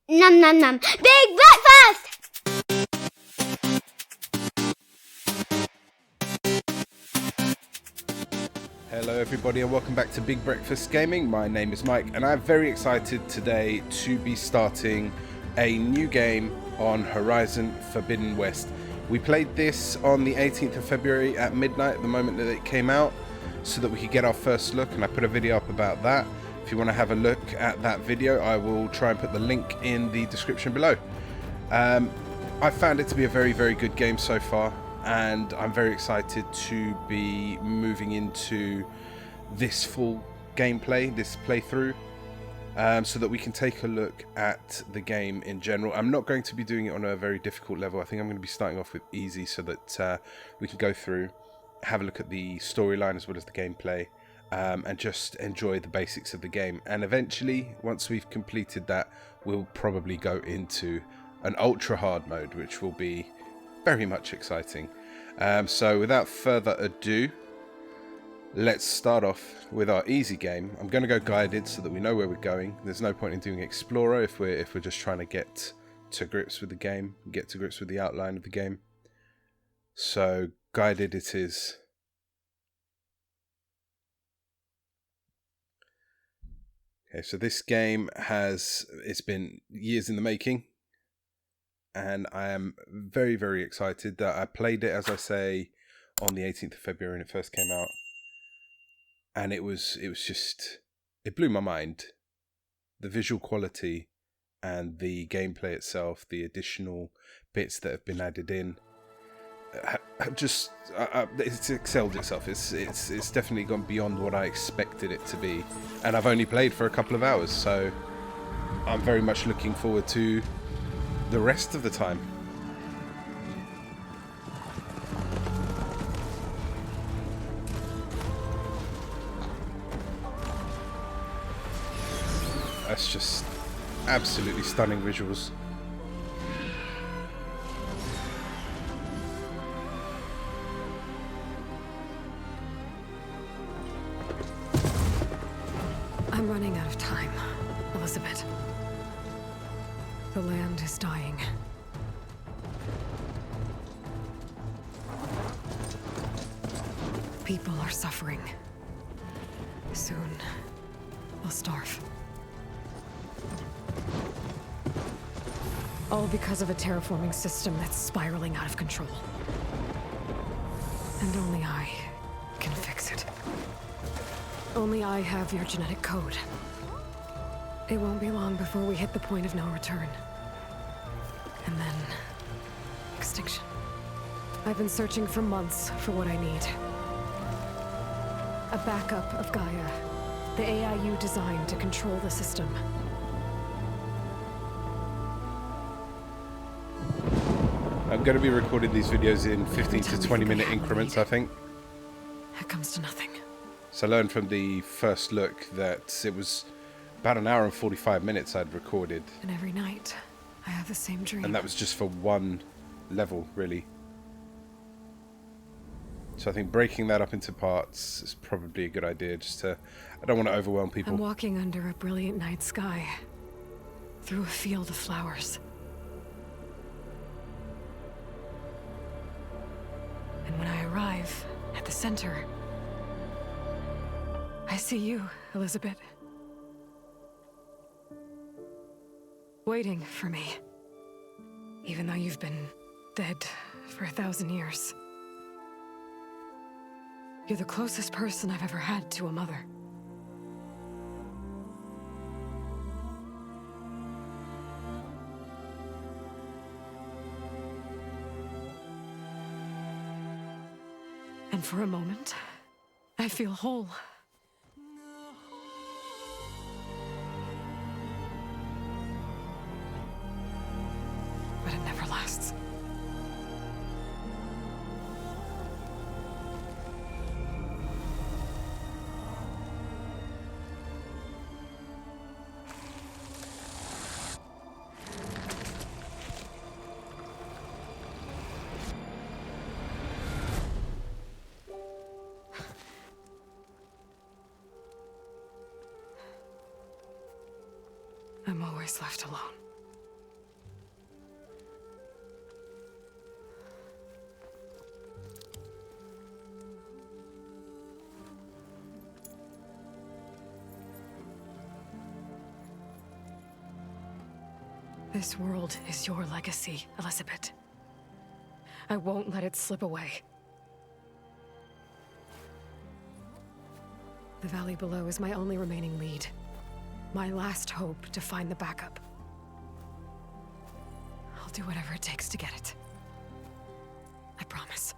Nom nom nom. Big breakfast! Hello everybody and welcome back to Big Breakfast Gaming. My name is Mike and I'm very excited today to be starting a new game on Horizon Forbidden West. We played this on the 18th of February at midnight, the moment that it came out, so that we could get our first look, and I put a video up about that. If you want to have a look at that video, I will try and put the link in the description below. I found it to be a very, very good game so far, and I'm very excited to be moving into this full gameplay, this playthrough, so that we can take a look at the game in general. I'm not going to be doing it on a very difficult level. I think I'm going to be starting off with easy so that we can go through, have a look at the storyline as well as the gameplay, and just enjoy the basics of the game. And eventually, once we've completed that, we'll probably go into an ultra hard mode, which will be very much exciting. So without further ado, let's start off with our easy game. I'm going to go guided so that we know where we're going. There's no point in doing Explorer if we're just trying to get to grips with the game, get to grips with the outline of the game. So guided it is. Okay, so this game it's been years in the making, and I am very, very excited that I played it, as I say, on the 18th of February when it first came out. And it blew my mind. The visual quality and the gameplay itself, the additional bits that have been added in, it's excelled itself. It's definitely gone beyond what I expected it to be. And I've only played for a couple of hours, so I'm very much looking forward to the rest of the time. That's just absolutely stunning visuals. I'm running out of time, Elizabeth. The land is dying. People are suffering. Soon, they'll starve. All because of a terraforming system that's spiraling out of control. And only I can fix it. Only I have your genetic code. It won't be long before we hit the point of no return. And then... extinction. I've been searching for months for what I need. A backup of Gaia. The AI you designed to control the system. I'm going to be recording these videos in 15 to 20 minute increments, I think. It comes to nothing. So I learned from the first look that it was about an hour and 45 minutes I'd recorded. And every night, I have the same dream. And that was just for one level, really. So I think breaking that up into parts is probably a good idea, I don't want to overwhelm people. I'm walking under a brilliant night sky, through a field of flowers. And when I arrive at the center, I see you, Elizabeth. Waiting for me. Even though you've been dead for 1,000 years. You're the closest person I've ever had to a mother. And for a moment, I feel whole. But it never lasts. I'm always left alone. This world is your legacy, Elizabeth. I won't let it slip away. The valley below is my only remaining lead. My last hope to find the backup. I'll do whatever it takes to get it. I promise.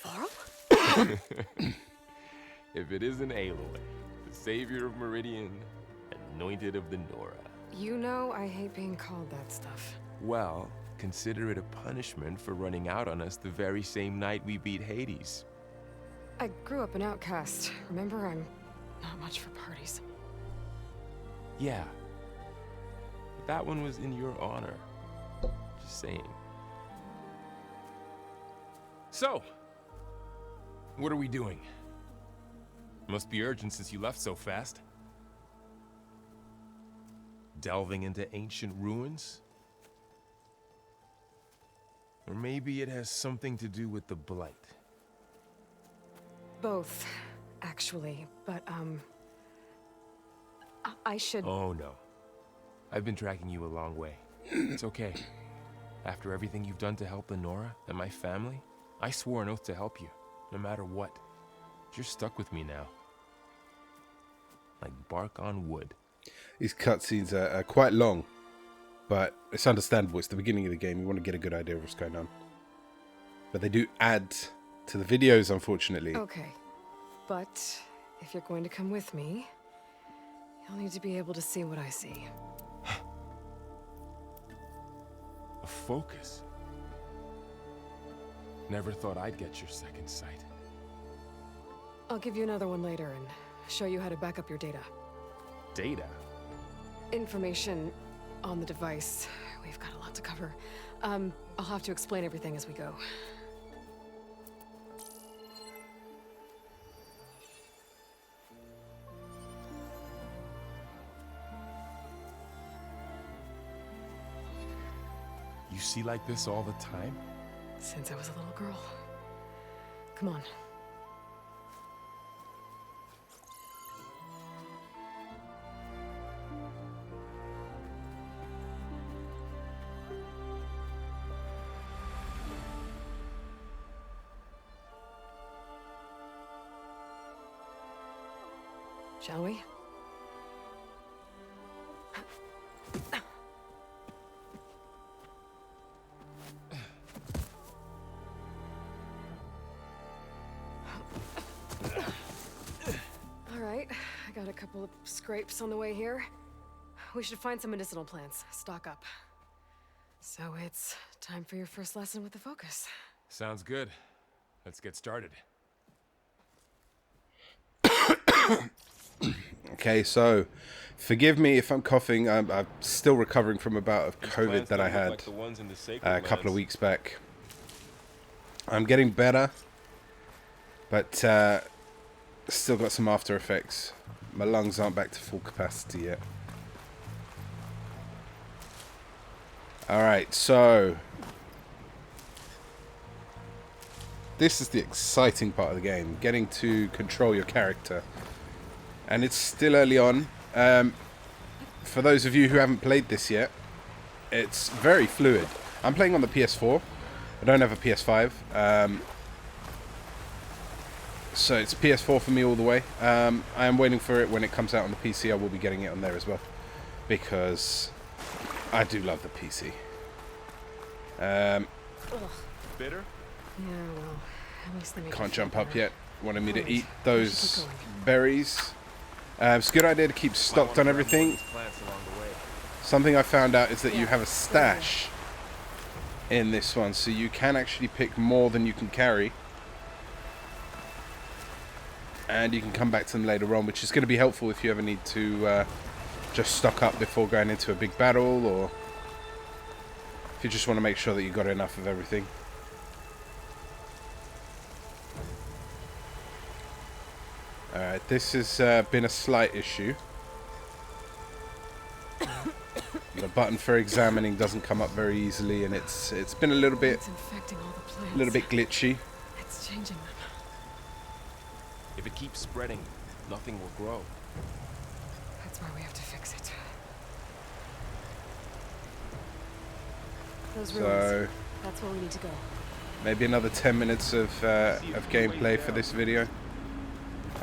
Varl? If it isn't Aloy, the savior of Meridian, anointed of the Nora. You know I hate being called that stuff. Well, consider it a punishment for running out on us the very same night we beat Hades. I grew up an outcast. Remember, I'm not much for parties. Yeah. But that one was in your honor. Just saying. So, what are we doing? Must be urgent since you left so fast. Delving into ancient ruins? Or maybe it has something to do with the Blight. Both, actually, but, I should... Oh, no. I've been tracking you a long way. It's okay. After everything you've done to help the Nora and my family, I swore an oath to help you, no matter what. You're stuck with me now. Like bark on wood. These cutscenes are quite long, but it's understandable. It's the beginning of the game. You want to get a good idea of what's going on. But they do add to the videos, unfortunately. Okay, but if you're going to come with me, you'll need to be able to see what I see. A focus? Never thought I'd get your second sight. I'll give you another one later and show you how to back up your data. Data? Information on the device. We've got a lot to cover. I'll have to explain everything as we go. You see like this all the time? Since I was a little girl. Come on. Shall we? All right, I got a couple of scrapes on the way here. We should find some medicinal plants, stock up. So it's time for your first lesson with the focus. Sounds good. Let's get started. Okay, so forgive me if I'm coughing. I'm still recovering from a bout of COVID that I had a couple of weeks back. I'm getting better, but still got some after effects. My lungs aren't back to full capacity yet. Alright, so this is the exciting part of the game, getting to control your character. And it's still early on. For those of you who haven't played this yet, it's very fluid. I'm playing on the PS4. I don't have a PS5. So it's PS4 for me all the way. I am waiting for it when it comes out on the PC. I will be getting it on there as well, because I do love the PC. Bitter? Yeah, well, at least they make Can't it jump better. up yet. Wanted me to Alright, eat we should those keep going. berries. It's a good idea to keep stocked on everything. Something I found out is that you have a stash in this one, so you can actually pick more than you can carry. And you can come back to them later on, which is going to be helpful if you ever need to just stock up before going into a big battle, or if you just want to make sure that you've got enough of everything. Alright, this has been a slight issue. The button for examining doesn't come up very easily, and it's been a little bit It's infecting all the plants. glitchy. It's It's changing them. If it keeps spreading, nothing will grow. That's why we have to fix it. Those ruins. So That's where we need to go. maybe another 10 minutes of gameplay for this video.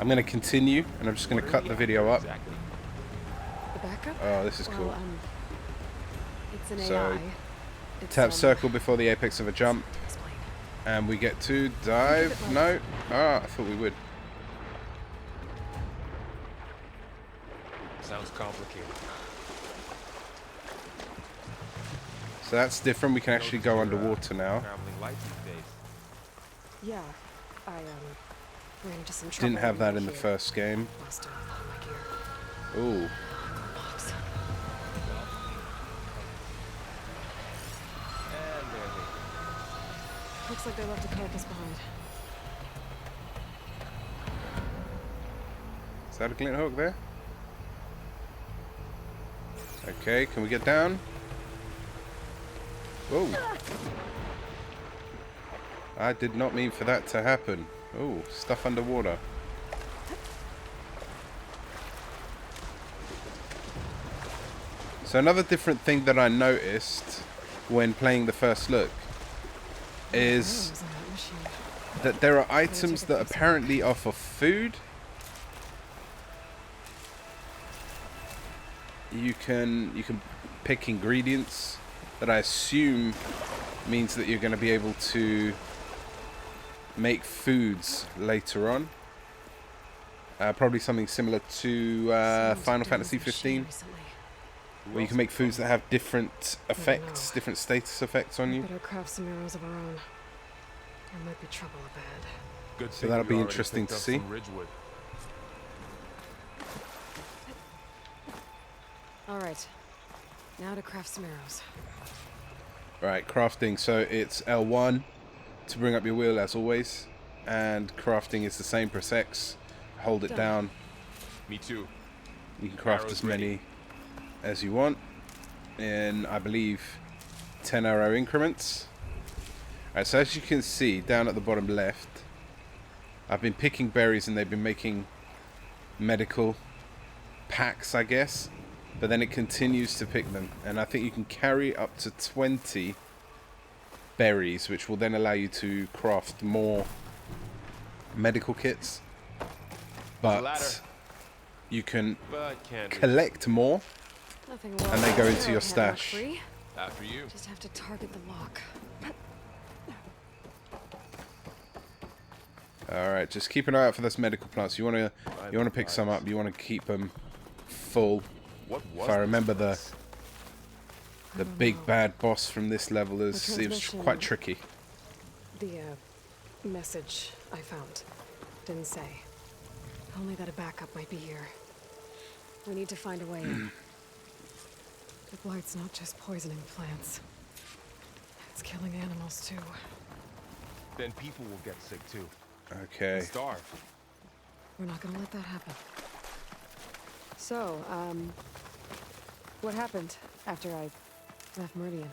I'm going to continue, and I'm just going to cut the video up. Exactly. The backup? Oh, this is Well, cool. It's an So, AI. It's, Tap circle before the apex of a jump, explain. and we get to dive. No? Ah, I thought we would. Sounds complicated. So that's different. We can actually go underwater now. Traveling light these days. Yeah, I ran into some trouble. Didn't have that in the here. first game. Lost a lot of my gear. Ooh. Logs. And there they go. Looks like they left a carcass behind. Is that a glint hook there? Okay, can we get down? Whoa. I did not mean for that to happen. Oh, stuff underwater. So another different thing that I noticed when playing the first look is Arrows in that machine. that there are items that apparently are for food. You can pick ingredients that I assume means that you're going to be able to make foods later on. Probably something similar to Someone's Final doing Fantasy this machine 15, recently. where you can make foods that have different effects, know. different status effects on you. Better craft some arrows of our own. There might be trouble ahead. Good So thing that'll we be already interesting picked to up see. some Ridgewood. All right. Now to craft some arrows. Right, crafting. So it's L1 to bring up your wheel as always, and crafting is the same. Press X, hold it Done. down. Me too. You can craft Arrows as many ready. as you want in, I believe, 10 arrow increments. Alright, so as you can see down at the bottom left, I've been picking berries and they've been making medical packs, I guess. But then it continues to pick them, and I think you can carry up to 20 berries, which will then allow you to craft more medical kits. ladder. But you can But can't reach. collect more, Nothing and they go into your stash. Free. After you. Just have to target the lock. Alright, just keep an eye out for those medical plants. You wanna pick some up, you wanna keep them full. What was If I remember the this? don't big know. bad boss from this level, it was transmission. quite tricky. The message I found didn't say. Only that a backup might be here. We need to find a way in. The blight's not just poisoning plants. It's killing animals too. Then people will get sick too. Okay. And starve. We're not gonna let that happen. So, what happened after I left Meridian?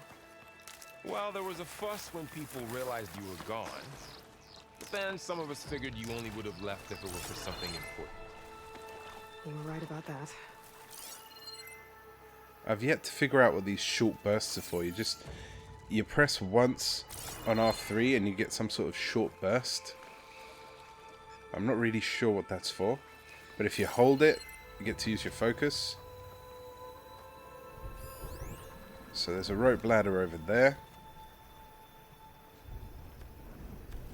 Well, there was a fuss when people realized you were gone. But then some of us figured you only would have left if it were for something important. You were right about that. I've yet to figure out what these short bursts are for. You press once on R3 and you get some sort of short burst. I'm not really sure what that's for, but if you hold it, you get to use your focus. So there's a rope ladder over there.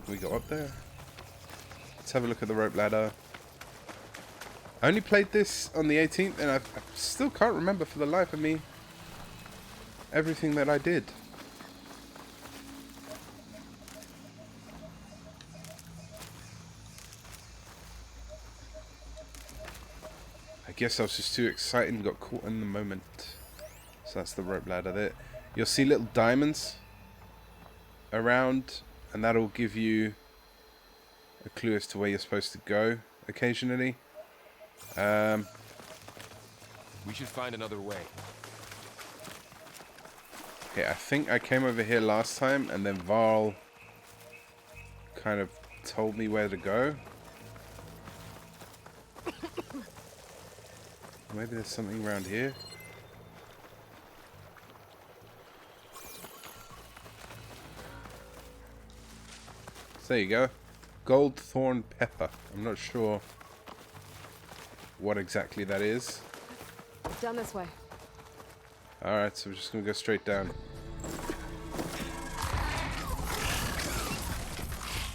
Can we go up there? Let's have a look at the rope ladder. I only played this on the 18th, and I still can't remember for the life of me everything that I did. I guess I was just too excited and got caught in the moment. So that's the rope ladder there. You'll see little diamonds around, and that'll give you a clue as to where you're supposed to go occasionally. We should find another way. Okay, I think I came over here last time, and then Varl kind of told me where to go. Maybe there's something around here. So there you go. Gold thorn pepper. I'm not sure what exactly that is. Down this way. Alright, so we're just gonna go straight down.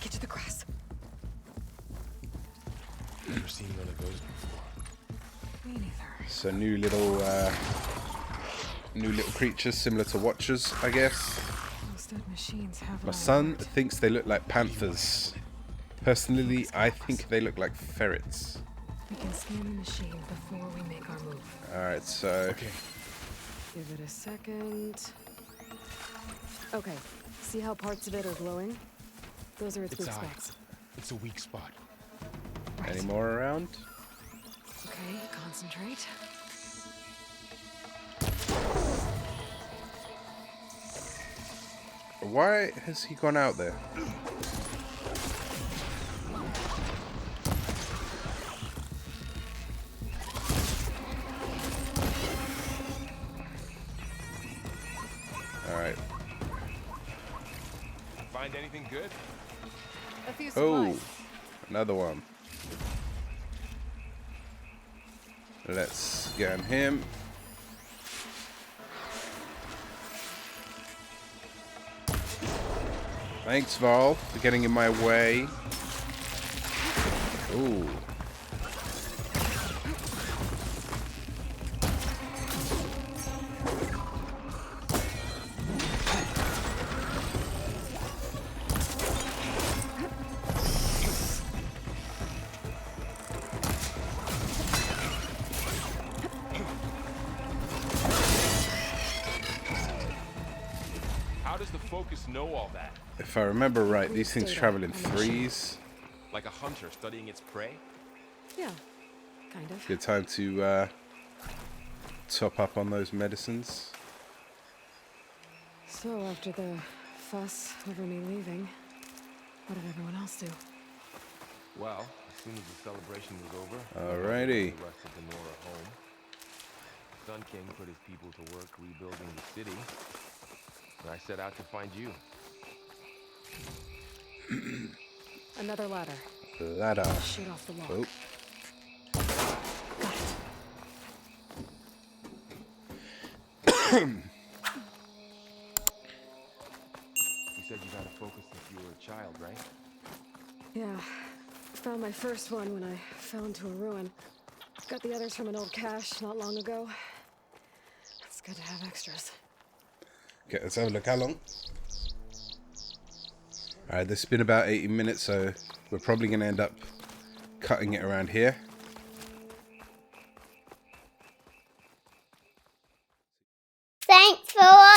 Get to the grass. Never seen one of those before. Me neither. So new little creatures similar to watchers, I guess. Those dead machines have My son thinks they look like panthers. Personally, I think they look like ferrets. We can scan the machine before we make our move. Alright, so... Okay. Give it a second. Okay. See how parts of it are glowing? Those are its weak eye. spots. It's a weak spot. Right. Any more around? Okay, concentrate. Why has he gone out there? Alright. Find anything good? A few Oh, supplies. another one. Let's scan him. Thanks, Val, for getting in my way. Ooh. How does the Focus know all that? If I remember right, these things travel in threes. Like a hunter studying its prey? Yeah, kind of. Good time to top up on those medicines. So after the fuss over me leaving, what did everyone else do? Well, as soon as the celebration was over, Alrighty. the rest of the Nora home. Sun King put his people to work rebuilding the city. And I set out to find you. Another ladder. Ladder. Shoot off the wall. Oh. Got it. You said you got a Focus since you were a child, right? Yeah. Found my first one when I fell into a ruin. Got the others from an old cache not long ago. It's good to have extras. Okay, let's have a look. How long? Alright, this has been about 80 minutes, so we're probably going to end up cutting it around here. Thanks for